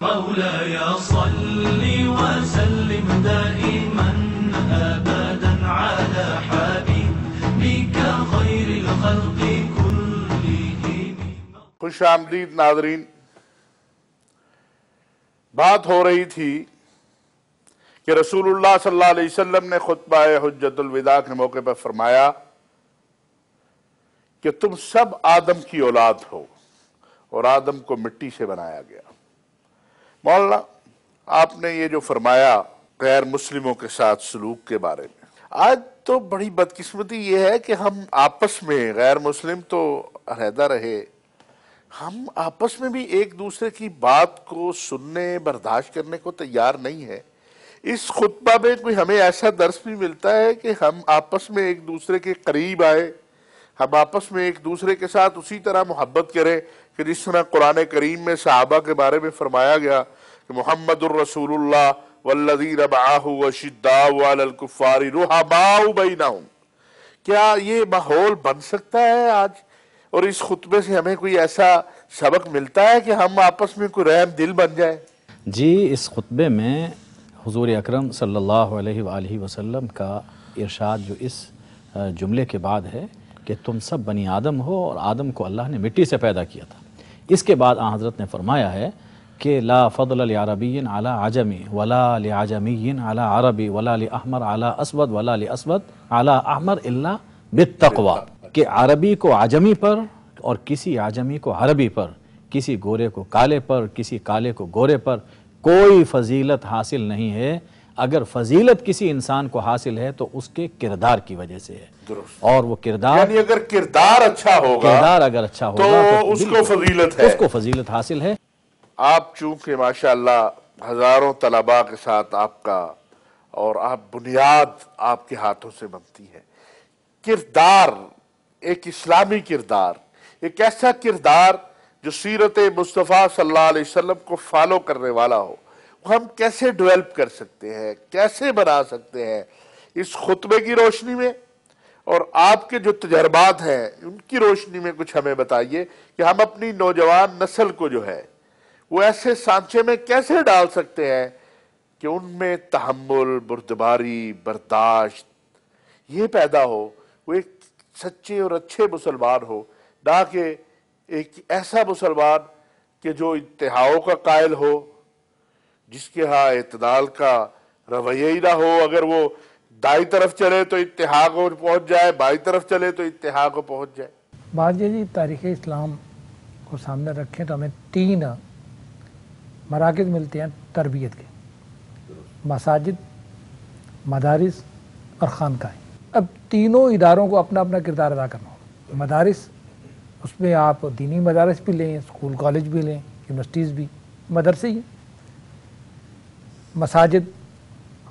مولاي صل وسلم دائما أبدا على حبيبك خير الخلق كلهم. خوش آمدید ناظرین، بات ہو رہی تھی کہ رسول اللہ صلی اللہ علیہ وسلم نے خطبہ حجت الوداع کے موقع پر فرمایا کہ تم سب آدم کی اولاد ہو اور آدم کو مٹی سے بنایا گیا۔ مولانا، آپ نے یہ جو فرمایا غیر مسلموں کے ساتھ سلوک کے بارے میں، آج تو بڑی بدقسمتی یہ ہے کہ ہم آپس میں، غیر مسلم تو علیحدہ رہے، ہم آپس میں بھی ایک دوسرے کی بات کو سننے برداشت کرنے کو تیار نہیں ہے۔ اس خطبہ میں کوئی ہمیں ایسا درس بھی ملتا ہے کہ ہم آپس میں ایک دوسرے کے قریب آئے، ہم آپس میں ایک دوسرے کے ساتھ اسی طرح محبت کریں کہ جس طرح قرآن کریم میں صحابہ کے بارے میں فرمایا گیا کہ محمد الرسول اللہ والذین معہ وشداء علی الکفار رحماء بینہم۔ کیا یہ ماحول بن سکتا ہے آج؟ اور اس خطبے سے ہمیں کوئی ایسا سبق ملتا ہے کہ ہم آپس میں کوئی رحم دل بن جائے؟ جی، اس خطبے میں حضور اکرم صلی اللہ علیہ وآلہ وسلم کا ارشاد جو اس جملے کے بعد ہے کہ تم سب بنی آدم ہو اور آدم کو اللہ نے مٹی سے پیدا کیا تھا، اس کے بعد آن حضرت نے فرمایا ہے کہ لا فضل لعربی علی عجمی ولا لعجمی علی عربی ولا لأحمر علی اسود ولا لأسود علی احمر الا بالتقوی، کہ عربی کو عجمی پر اور کسی عجمی کو عربی پر، کسی گورے کو کالے پر، کسی کالے کو گورے پر کوئی فضیلت حاصل نہیں ہے۔ اگر فضیلت کسی انسان کو حاصل ہے تو اس کے کردار کی وجہ سے ہے، اور وہ کردار، یعنی اگر کردار اچھا ہوگا، کردار اگر اچھا ہوگا تو اس کو فضیلت ہے، اس کو فضیلت حاصل ہے۔ آپ چونکہ ماشاءاللہ ہزاروں طلباء کے ساتھ آپ کا اور آپ بنیاد آپ کے ہاتھوں سے بنتی ہے، کردار، ایک اسلامی کردار، ایک ایسا کردار جو سیرت مصطفیٰ صلی اللہ علیہ وسلم کو فالو کرنے والا ہو، وہ ہم کیسے ڈیولپ کر سکتے ہیں، کیسے بنا سکتے ہیں؟ اس خطبے کی روشنی میں اور آپ کے جو تجربات ہیں ان کی روشنی میں کچھ ہمیں بتائیے کہ ہم اپنی نوجوان نسل کو جو ہے وہ ایسے سانچے میں کیسے ڈال سکتے ہیں کہ ان میں تحمل، بردباری، برداشت یہ پیدا ہو، وہ ایک سچے اور اچھے مسلمان ہو، نہ کہ ایک ایسا مسلمان کہ جو انتہاؤں کا قائل ہو، جس کے ہاں اعتدال کا رویہ ہی نہ ہو، اگر وہ دائیں طرف چلے تو انتہا کو پہنچ جائے، بائیں طرف چلے تو انتہا کو پہنچ جائے۔ بات یہ جی، تاریخ اسلام کو سامنے رکھیں تو ہمیں 3 مراکز ملتے ہیں تربیت کے: مساجد، مدارس اور خانقاہیں۔ اب تینوں اداروں کو اپنا اپنا کردار ادا کرنا ہوگا۔ مدارس، اس میں آپ دینی مدارس بھی لیں، اسکول کالج بھی لیں، یونیورسٹیز بھی مدرسے ہی۔ مساجد،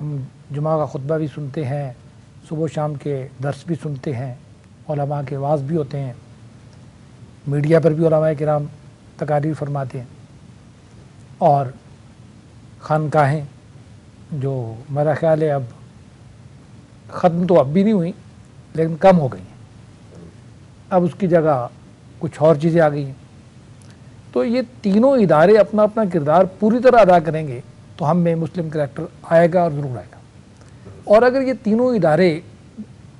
ہم جمعہ کا خطبہ بھی سنتے ہیں، صبح و شام کے درس بھی سنتے ہیں، علماء کے وعظ بھی ہوتے ہیں، میڈیا پر بھی علماء کرام تقاریر فرماتے ہیں۔ اور خانقاہیں جو میرا خیال ہے اب ختم تو اب بھی نہیں ہوئی لیکن کم ہو گئی ہیں، اب اس کی جگہ کچھ اور چیزیں آ گئی ہیں۔ تو یہ تینوں ادارے اپنا اپنا کردار پوری طرح ادا کریں گے تو ہم میں مسلم کریکٹر آئے گا اور ضرور آئے گا۔ اور اگر یہ تینوں ادارے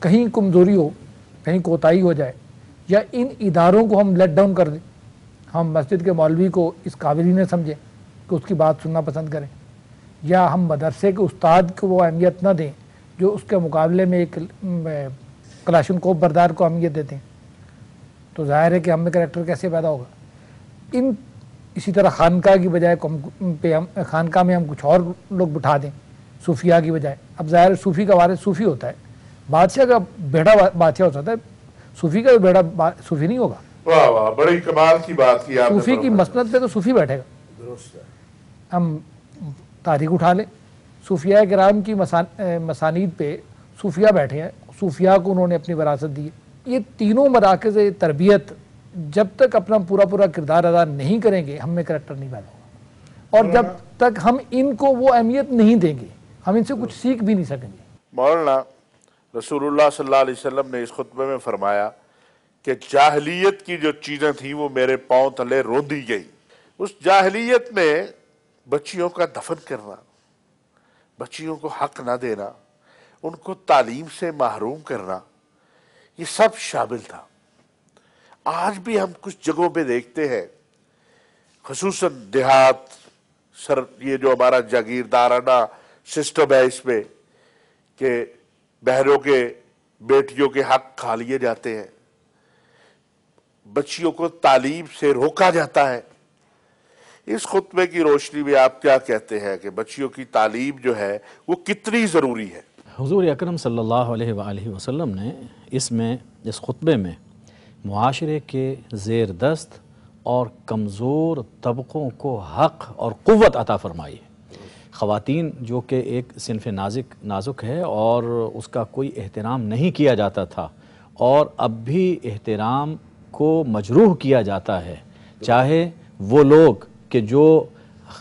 کہیں کمزوری ہو، کہیں کوتاہی ہو جائے، یا ان اداروں کو ہم لیٹ ڈاؤن کر دیں، ہم مسجد کے مولوی کو اس قابل ہی نہ سمجھیں کہ اس کی بات سننا پسند کریں، یا ہم مدرسے کے استاد کو وہ اہمیت نہ دیں جو اس کے مقابلے میں ایک کلاشن کوف بردار کو اہمیت دیتے ہیں، تو ظاہر ہے کہ ہم میں کریکٹر کیسے پیدا ہوگا۔ اسی طرح خانقاہ کی بجائے خانقاہ میں ہم کچھ اور لوگ بٹھا دیں صوفیاء کی بجائے۔ اب ظاہر صوفی کا وارث صوفی ہوتا ہے، بادشاہ کا بیٹا بادشاہ ہو سکتا ہے، صوفی کا بیٹا صوفی نہیں ہوگا۔ واہ واہ، بڑی کمال کی بات کی آپ نے۔ صوفی کی مسند پہ تو صوفی بیٹھے گا۔ درست ہے۔ ہم تاریخ اٹھا لیں، صوفیاء کرام کی مسانید پہ صوفیاء بیٹھے ہیں، صوفیاء کو انہوں نے اپنی وراثت دی ہے۔ یہ تینوں مراکز تربیت جب تک اپنا پورا کردار ادا نہیں کریں گے ہم میں کریکٹر نہیں پیدا ہوگا، اور جب تک ہم ان کو وہ اہمیت نہیں دیں گے ہم ان سے کچھ سیکھ بھی نہیں سکیں گے۔ مولانا، رسول اللہ صلی اللہ علیہ وسلم نے اس خطبے میں فرمایا کہ جاہلیت کی جو چیزیں تھیں وہ میرے پاؤں تلے رون دی گئی۔ اس جاہلیت میں بچیوں کا دفن کرنا، بچیوں کو حق نہ دینا، ان کو تعلیم سے محروم کرنا، یہ سب شامل تھا۔ آج بھی ہم کچھ جگہوں پہ دیکھتے ہیں، خصوصاً دیہات، یہ جو ہمارا جاگیردارانہ سسٹم ہے اس میں، کہ بہنوں کے بیٹیوں کے حق کھا لیے جاتے ہیں، بچیوں کو تعلیم سے روکا جاتا ہے۔ اس خطبے کی روشنی میں آپ کیا کہتے ہیں کہ بچیوں کی تعلیم جو ہے وہ کتنی ضروری ہے؟ حضور اکرم صلی اللہ علیہ وآلہ وسلم نے اس خطبے میں معاشرے کے زیر دست اور کمزور طبقوں کو حق اور قوت عطا فرمائی ہے۔ خواتین جو کہ ایک صنف نازک ہے اور اس کا کوئی احترام نہیں کیا جاتا تھا، اور اب بھی احترام کو مجروح کیا جاتا ہے، چاہے وہ لوگ کہ جو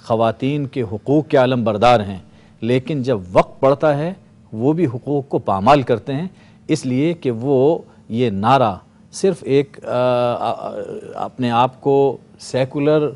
خواتین کے حقوق کے علم بردار ہیں، لیکن جب وقت پڑتا ہے وہ بھی حقوق کو پامال کرتے ہیں، اس لیے کہ وہ یہ نعرہ صرف ایک اپنے آپ کو سیکولر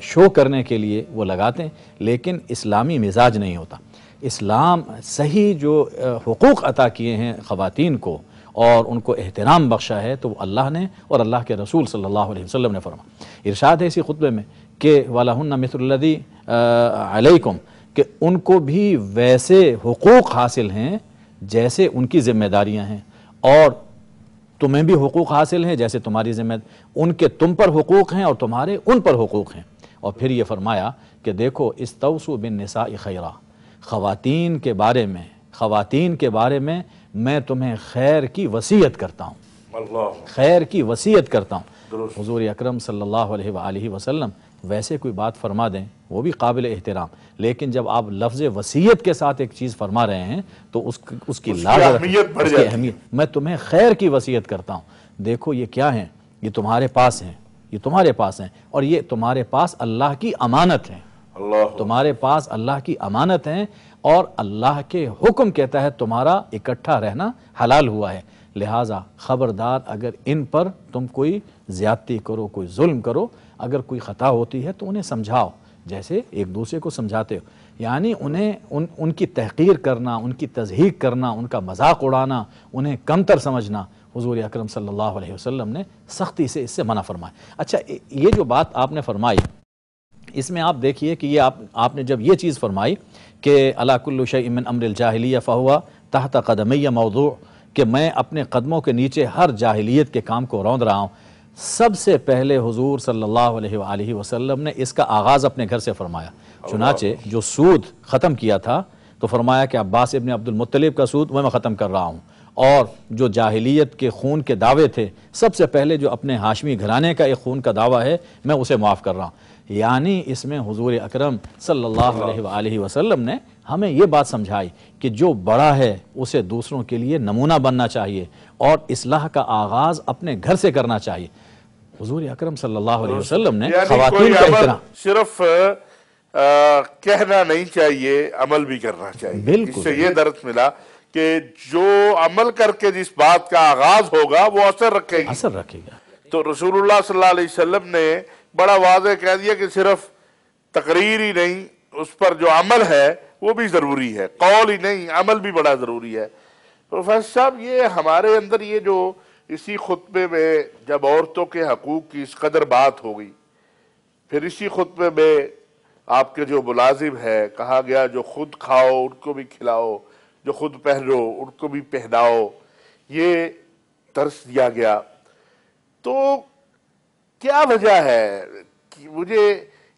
شو کرنے کے لیے وہ لگاتے ہیں، لیکن اسلامی مزاج نہیں ہوتا۔ اسلام صحیح جو حقوق عطا کیے ہیں خواتین کو اور ان کو احترام بخشا ہے، تو اللہ نے اور اللہ کے رسول صلی اللہ علیہ وسلم نے فرمایا۔ ارشاد ہے اسی خطبے میں کہ وَلَهُنَّ مِثْلُ الَّذِي عَلَيْكُمْ، کہ ان کو بھی ویسے حقوق حاصل ہیں جیسے ان کی ذمہ داریاں ہیں، اور تمہیں بھی حقوق حاصل ہیں جیسے تمہاری ذمہ، ان کے تم پر حقوق ہیں اور تمہارے ان پر حقوق ہیں۔ اور پھر یہ فرمایا کہ دیکھو استوصوا بالنساء خیرا، خواتین کے بارے میں میں تمہیں خیر کی وصیت کرتا ہوں، خیر کی وصیت کرتا ہوں۔ حضور اکرم صلی اللہ علیہ وآلہ وسلم ویسے کوئی بات فرما دیں وہ بھی قابل احترام، لیکن جب آپ لفظ وصیت کے ساتھ ایک چیز فرما رہے ہیں تو اس کی اہمیت، میں تمہیں خیر کی وصیت کرتا ہوں۔ دیکھو یہ کیا ہیں، یہ تمہارے پاس ہیں، یہ تمہارے پاس ہیں، اور یہ تمہارے پاس اللہ کی امانت ہیں، تمہارے پاس اللہ کی امانت ہیں، اور اللہ کے حکم کے تحت تمہارا اکٹھا رہنا حلال ہوا ہے۔ لہٰذا خبردار اگر ان پر تم کوئی زیادتی کرو، کوئی ظلم کرو، اگر کوئی خطا ہوتی ہے تو انہیں سمجھاؤ جیسے ایک دوسرے کو سمجھاتے ہو، یعنی انہیں ان کی تحقیر کرنا، ان کی تضحیک کرنا، ان کا مذاق اڑانا، انہیں کمتر سمجھنا، حضور اکرم صلی اللہ علیہ وسلم نے سختی سے اس سے منع فرمایا۔ اچھا، یہ جو بات آپ نے فرمائی، اس میں آپ دیکھیے کہ یہ آپ نے جب یہ چیز فرمائی کہ الا کل شیء من امر الجاہلیہ فہو تحت قدمی موضوع، کہ میں اپنے قدموں کے نیچے ہر جاہلیت کے کام کو روند رہا ہوں، سب سے پہلے حضور صلی اللہ علیہ وآلہ وسلم نے اس کا آغاز اپنے گھر سے فرمایا۔ چنانچہ جو سود ختم کیا تھا تو فرمایا کہ عباس ابن عبد المطلب کا سود وہ میں ختم کر رہا ہوں، اور جو جاہلیت کے خون کے دعوے تھے، سب سے پہلے جو اپنے ہاشمی گھرانے کا ایک خون کا دعویٰ ہے میں اسے معاف کر رہا ہوں۔ یعنی اس میں حضور اکرم صلی اللہ علیہ وآلہ وسلم نے ہمیں یہ بات سمجھائی کہ جو بڑا ہے اسے دوسروں کے لیے نمونہ بننا چاہیے، اور اصلاح کا آغاز اپنے گھر سے کرنا چاہیے۔ حضور اکرم صلی اللہ علیہ وسلم نے خواتین کا احترام صرف کہنا نہیں چاہیے، عمل بھی کرنا چاہیے۔ اس سے یہ درس ملا کہ جو عمل کر کے جس بات کا آغاز ہوگا وہ اثر رکھے گا۔ تو رسول اللہ صلی اللہ علیہ وسلم نے بڑا واضح کہہ دیا کہ صرف تقریر ہی نہیں، اس پر جو عمل ہے وہ بھی ضروری ہے، قول ہی نہیں، عمل بھی بڑا ضروری ہے۔ پروفیسر صاحب، یہ ہمارے اندر یہ جو اسی خطبے میں جب عورتوں کے حقوق کی اس قدر بات ہو گئی، پھر اسی خطبے میں آپ کے جو ملازم ہے کہا گیا جو خود کھاؤ ان کو بھی کھلاؤ، جو خود پہنو ان کو بھی پہناؤ، یہ درس دیا گیا۔ تو کیا وجہ ہے کہ مجھے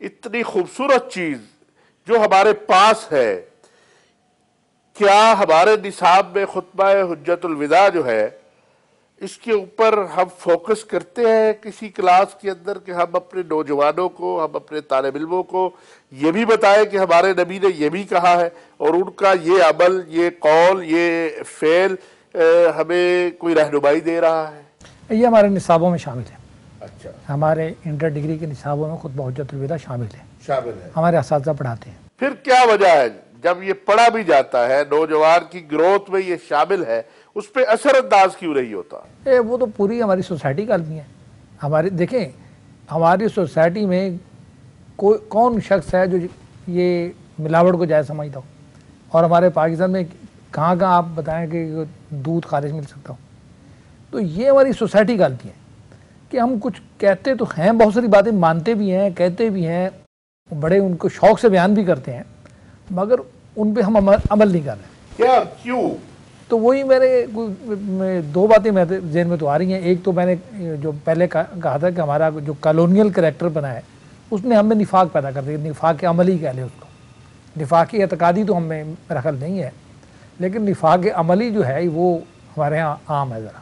اتنی خوبصورت چیز جو ہمارے پاس ہے، کیا ہمارے نصاب میں خطبہ حجت الوداع جو ہے اس کے اوپر ہم فوکس کرتے ہیں کسی کلاس کے اندر کہ ہم اپنے نوجوانوں کو، ہم اپنے طالب علموں کو یہ بھی بتائیں کہ ہمارے نبی نے یہ بھی کہا ہے، اور ان کا یہ عمل، یہ قول، یہ فعل ہمیں کوئی رہنمائی دے رہا ہے؟ یہ ہمارے نصابوں میں شامل ہے۔ اچھا، ہمارے انٹر ڈگری کے نصابوں میں خطبہ حجت الوداع شامل ہے، ہے، ہمارے اساتذہ پڑھاتے ہیں۔ پھر کیا وجہ ہے جب یہ پڑھا بھی جاتا ہے، نوجوان کی گروتھ میں یہ شامل ہے، اس پہ اثر انداز کیوں نہیں ہوتا؟ وہ تو پوری ہماری سوسائٹی کا المی ہے۔ دیکھیں ہماری سوسائٹی میں کون شخص ہے جو یہ ملاوٹ کو جائز سمجھتا ہو؟ اور ہمارے پاکستان میں کہاں کہاں آپ بتائیں کہ دودھ خارج مل سکتا ہو؟ تو یہ ہماری سوسائٹی کی غلطی ہے کہ ہم کچھ کہتے تو ہیں، بہت ساری باتیں مانتے بھی ہیں، کہتے بھی ہیں، بڑے ان کو شوق سے بیان بھی کرتے ہیں، مگر ان پہ ہم عمل نہیں کر رہے۔ کیا کیوں؟ تو وہی میں دو باتیں میرے ذہن میں تو آ رہی ہیں۔ ایک تو میں نے جو پہلے کہا تھا کہ ہمارا جو کالونیل کریکٹر بنا ہے اس نے ہمیں نفاق پیدا کر دیا، نفاق عملی کہہ لیں اس کو۔ نفاقی اعتقادی تو ہمیں میرا خیال نہیں ہے، لیکن نفاق عملی جو ہے وہ ہمارے ہاں عام ہے ذرا۔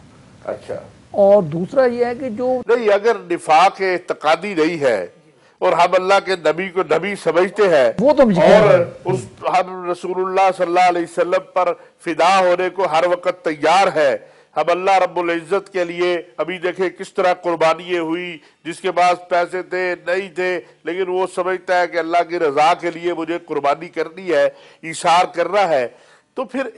اچھا اور دوسرا یہ ہے کہ جو نہیں، اگر نفاق اعتقادی نہیں ہے اور ہم اللہ کے نبی کو نبی سمجھتے ہیں وہ تو مجھے اور ہم رسول اللہ صلی اللہ علیہ وسلم پر فدا ہونے کو ہر وقت تیار ہے، ہم اللہ رب العزت کے لیے ابھی دیکھیں کس طرح قربانیاں ہوئی، جس کے پاس پیسے تھے نہیں تھے لیکن وہ سمجھتا ہے کہ اللہ کی رضا کے لیے مجھے قربانی کرنی ہے، ایثار کرنا ہے، تو پھر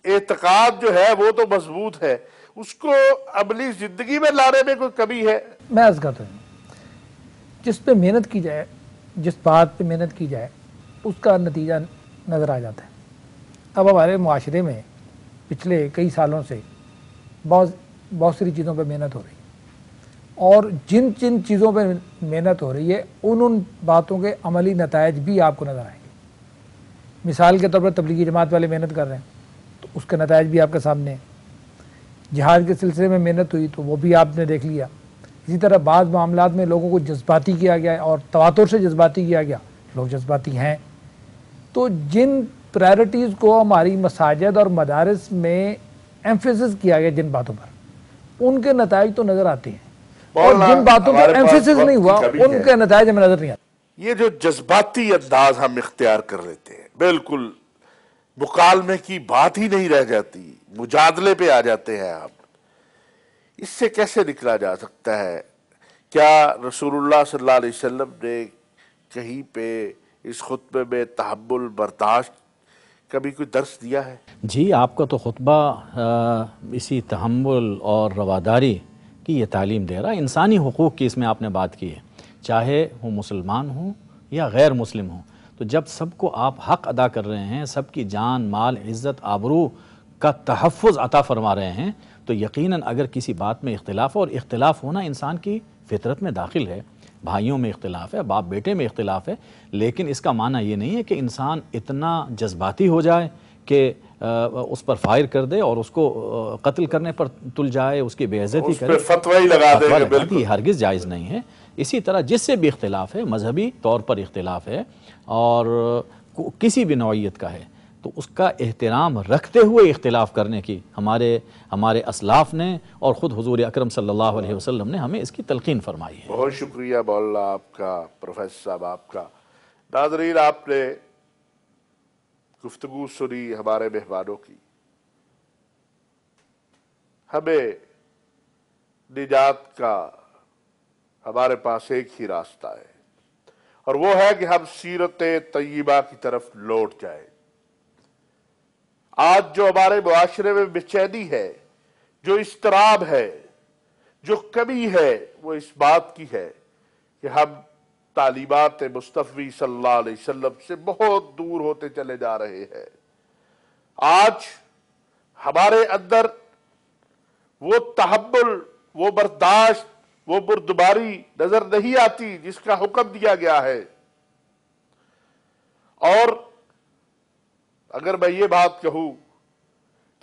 اعتقاد جو ہے وہ تو مضبوط ہے، اس کو عملی زندگی میں لانے میں کوئی کمی ہے؟ میں عرض کرتا ہوں، جس پہ محنت کی جائے، جس بات پہ محنت کی جائے اس کا نتیجہ نظر آ جاتا ہے۔ اب ہمارے معاشرے میں پچھلے کئی سالوں سے بہت ساری چیزوں پہ محنت ہو رہی ہے، اور جن چیزوں پہ محنت ہو رہی ہے ان باتوں کے عملی نتائج بھی آپ کو نظر آئیں گے۔ مثال کے طور پر تبلیغی جماعت والے محنت کر رہے ہیں تو اس کے نتائج بھی آپ کے سامنے ہیں۔ جہاد کے سلسلے میں محنت ہوئی تو وہ بھی آپ نے دیکھ لیا۔ اسی طرح بعض معاملات میں لوگوں کو جذباتی کیا گیا ہے اور تواتر سے جذباتی کیا گیا، لوگ جذباتی ہیں۔ تو جن پرائرٹیز کو ہماری مساجد اور مدارس میں ایمفیسس کیا گیا جن باتوں پر، ان کے نتائج تو نظر آتے ہیں، اور جن باتوں پر ایمفیسس نہیں ہوا ان کے نتائج ہمیں نظر نہیں آتے۔ یہ جو جذباتی انداز ہم اختیار کر لیتے ہیں، بالکل مکالمے کی بات ہی نہیں رہ جاتی، مجادلے پہ آ جاتے ہیں ہم، اس سے کیسے نکلا جا سکتا ہے؟ کیا رسول اللہ صلی اللہ علیہ وسلم نے کہیں پہ اس خطبے میں تحمل برداشت کا بھی کوئی درس دیا ہے؟ جی، آپ کا تو خطبہ اسی تحمل اور رواداری کی یہ تعلیم دے رہا ہے۔ انسانی حقوق کی اس میں آپ نے بات کی ہے، چاہے وہ مسلمان ہوں یا غیر مسلم ہوں، تو جب سب کو آپ حق ادا کر رہے ہیں، سب کی جان مال عزت آبرو کا تحفظ عطا فرما رہے ہیں، تو یقیناً اگر کسی بات میں اختلاف ہو، اور اختلاف ہونا انسان کی فطرت میں داخل ہے، بھائیوں میں اختلاف ہے، باپ بیٹے میں اختلاف ہے، لیکن اس کا معنی یہ نہیں ہے کہ انسان اتنا جذباتی ہو جائے کہ اس پر فائر کر دے اور اس کو قتل کرنے پر تل جائے، اس کی بے عزتی کرے، اس پہ فتوی لگا دے گا۔ بالکل، یہ ہرگز جائز نہیں ہے۔ اسی طرح جس سے بھی اختلاف ہے، مذہبی طور پر اختلاف ہے اور کسی بھی نوعیت کا ہے، تو اس کا احترام رکھتے ہوئے اختلاف کرنے کی ہمارے اسلاف نے اور خود حضور اکرم صلی اللہ علیہ وسلم نے ہمیں اس کی تلقین فرمائی ہے۔ بہت شکریہ مولانا آپ کا، پروفیسر صاحب آپ کا۔ ناظرین، آپ نے گفتگو سنی ہمارے مہمانوں کی۔ ہمیں نجات کا ہمارے پاس ایک ہی راستہ ہے، اور وہ ہے کہ ہم سیرت طیبہ کی طرف لوٹ جائیں۔ آج جو ہمارے معاشرے میں بے چینی ہے، جو اضطراب ہے، جو کمی ہے، وہ اس بات کی ہے کہ ہم تعلیمات مصطفی صلی اللہ علیہ وسلم سے بہت دور ہوتے چلے جا رہے ہیں۔ آج ہمارے اندر وہ تحمل، وہ برداشت، وہ بردباری نظر نہیں آتی جس کا حکم دیا گیا ہے۔ اور اگر میں یہ بات کہوں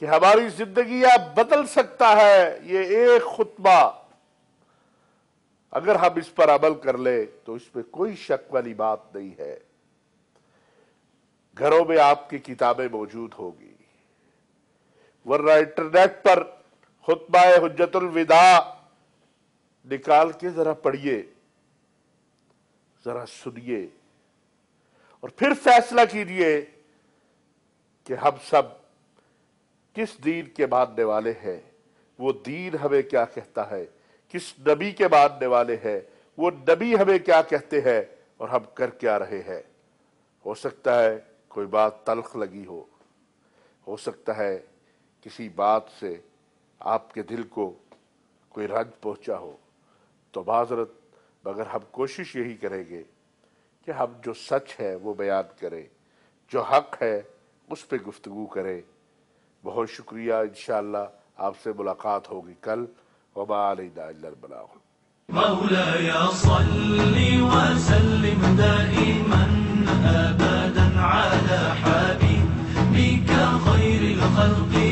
کہ ہماری زندگیاں بدل سکتا ہے یہ ایک خطبہ، اگر ہم اس پر عمل کر لیں تو اس پہ کوئی شک والی بات نہیں ہے۔ گھروں میں آپ کی کتابیں موجود ہوگی، ورنہ انٹرنیٹ پر خطبہ حجت الوداع نکال کے ذرا پڑھیے، ذرا سنیے، اور پھر فیصلہ کیجیے کہ ہم سب کس دین کے ماننے والے ہیں، وہ دین ہمیں کیا کہتا ہے، کس نبی کے ماننے والے ہیں، وہ نبی ہمیں کیا کہتے ہیں، اور ہم کر کیا رہے ہیں۔ ہو سکتا ہے کوئی بات تلخ لگی ہو سکتا ہے کسی بات سے آپ کے دل کو کوئی رنج پہنچا ہو، تو معذرت، مگر ہم کوشش یہی کریں گے کہ ہم جو سچ ہے وہ بیان کریں، جو حق ہے اس پہ گفتگو کریں۔ بہت شکریہ، انشاءاللہ آپ سے ملاقات ہوگی کل۔ وما علینا الا البلاغ۔ مولاي صل وسلم دائما أبدا على حبيبك خير الخلق